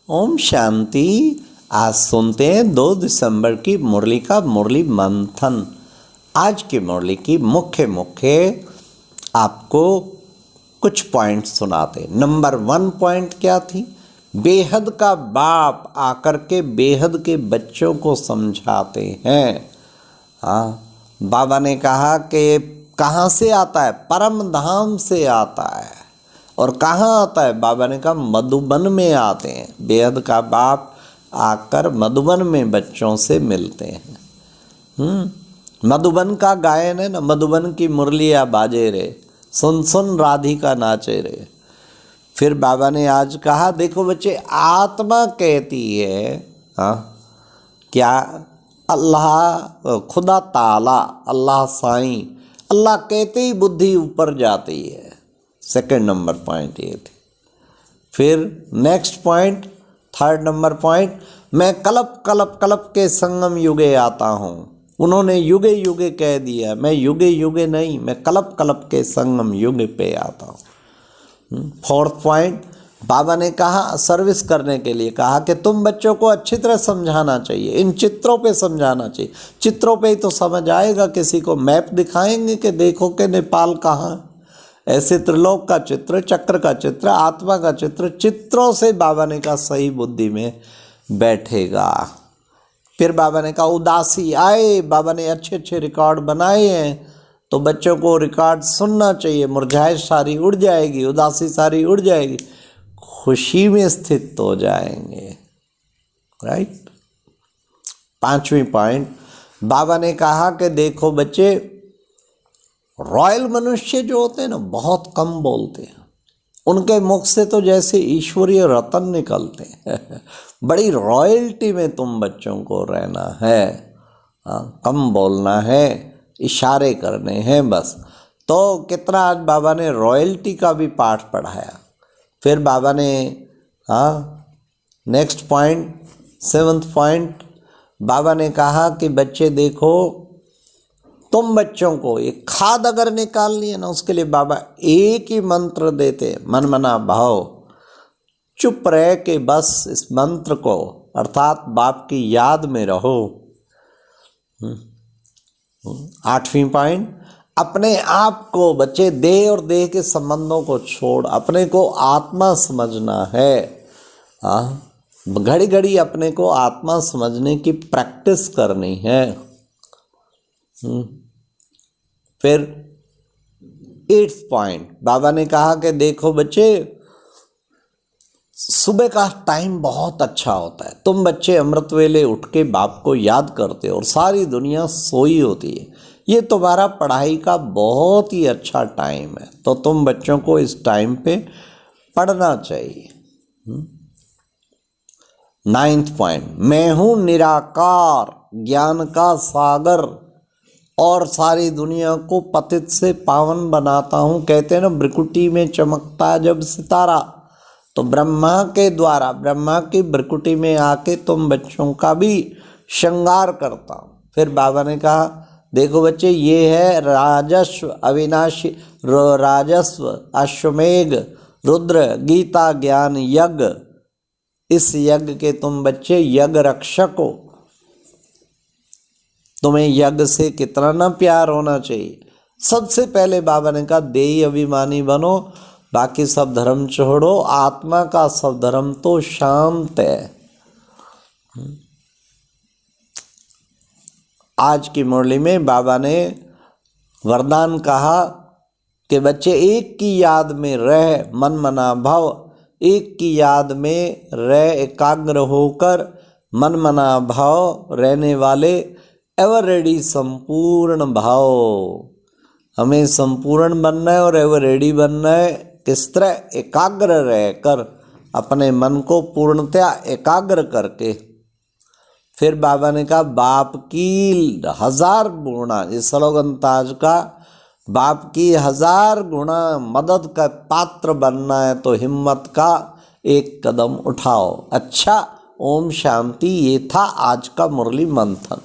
ओम शांति। आज सुनते हैं 2 दिसंबर की मुरली का मुरली मंथन। आज की मुरली की मुख्य आपको कुछ पॉइंट सुनाते। नंबर 1 पॉइंट क्या थी? बेहद का बाप आकर के बेहद के बच्चों को समझाते हैं। बाबा ने कहा कि कहाँ से आता है? परम धाम से आता है। और कहाँ आता है? बाबा ने कहा मधुबन में आते हैं। बेहद का बाप आकर मधुबन में बच्चों से मिलते हैं। मधुबन का गायन है ना, मधुबन की मुरलिया बाजे रे, सुन सुन राधिका नाचे रे। फिर बाबा ने आज कहा देखो बच्चे, आत्मा कहती है क्या? अल्लाह खुदा ताला, अल्लाह साईं, अल्लाह कहते ही बुद्धि ऊपर जाती है। सेकंड नंबर पॉइंट ये थी। फिर next point, third number point, मैं कल्प कल्प कल्प के संगम युगे आता हूँ। उन्होंने युगे युगे कह दिया, मैं युगे युगे नहीं, मैं कल्प कल्प के संगम युग पे आता हूँ। फोर्थ पॉइंट, बाबा ने कहा सर्विस करने के लिए कहा कि तुम बच्चों को अच्छी तरह समझाना चाहिए, इन चित्रों पे समझाना चाहिए। चित्रों पे ही तो समझ आएगा। किसी को मैप दिखाएंगे कि देखो कि नेपाल कहाँ है, ऐसे त्रिलोक का चित्र, चक्र का चित्र, आत्मा का चित्र, चित्रों से बाबा ने कहा सही बुद्धि में बैठेगा। फिर बाबा ने कहा उदासी आए, बाबा ने अच्छे अच्छे रिकॉर्ड बनाए हैं तो बच्चों को रिकॉर्ड सुनना चाहिए। मुरझाइश सारी उड़ जाएगी, उदासी सारी उड़ जाएगी, खुशी में स्थित हो जाएंगे। राइट। 5वीं पॉइंट, बाबा ने कहा कि देखो बच्चे, रॉयल मनुष्य जो होते हैं ना बहुत कम बोलते हैं। उनके मुख से तो जैसे ईश्वरीय रतन निकलते हैं। बड़ी रॉयल्टी में तुम बच्चों को रहना है। कम बोलना है, इशारे करने हैं बस। तो कितना आज बाबा ने रॉयल्टी का भी पाठ पढ़ाया। फिर बाबा ने नेक्स्ट पॉइंट, 7th पॉइंट, बाबा ने कहा कि बच्चे देखो, तुम बच्चों को एक खाद अगर निकालनी है ना, उसके लिए बाबा एक ही मंत्र देते, मन मना भाव, चुप रह के बस इस मंत्र को अर्थात बाप की याद में रहो। 8वीं पॉइंट, अपने आप को बच्चे देह और देह के संबंधों को छोड़ अपने को आत्मा समझना है। घड़ी घड़ी अपने को आत्मा समझने की प्रैक्टिस करनी है। फिर 8th पॉइंट, बाबा ने कहा कि देखो बच्चे, सुबह का टाइम बहुत अच्छा होता है। तुम बच्चे अमृत वेले उठ के बाप को याद करते हो और सारी दुनिया सोई होती है। ये तुम्हारा पढ़ाई का बहुत ही अच्छा टाइम है, तो तुम बच्चों को इस टाइम पे पढ़ना चाहिए। 9th पॉइंट, मैं हूँ निराकार, ज्ञान का सागर और सारी दुनिया को पतित से पावन बनाता हूँ। कहते हैं ना, ब्रिकुटी में चमकता जब सितारा, तो ब्रह्मा के द्वारा, ब्रह्मा की ब्रिकुटी में आके तुम बच्चों का भी श्रृंगार करता हूँ। फिर बाबा ने कहा देखो बच्चे, ये है राजस्व अविनाशी, राजस्व अश्वमेघ रुद्र गीता ज्ञान यज्ञ। इस यज्ञ के तुम बच्चे यज्ञ रक्षक हो। तुम्हें यज्ञ से कितना ना प्यार होना चाहिए। सबसे पहले बाबा ने कहा देही अभिमानी बनो, बाकी सब धर्म छोड़ो, आत्मा का सब धर्म तो शांत है। आज की मुरली में बाबा ने वरदान कहा कि बच्चे एक की याद में रह, मन मना भाव, एक की याद में रह, एकाग्र होकर मन मना भाव रहने वाले एवर रेडी संपूर्ण भाव। हमें संपूर्ण बनना है और एवर रेडी बनना है। किस तरह? एकाग्र रहकर, अपने मन को पूर्णतया एकाग्र करके। फिर बाबा ने कहा बाप की 1000 गुणा, इस स्लोगन ताज का, बाप की 1000 गुणा मदद का पात्र बनना है तो हिम्मत का एक कदम उठाओ। अच्छा, ओम शांति। ये था आज का मुरली मंथन।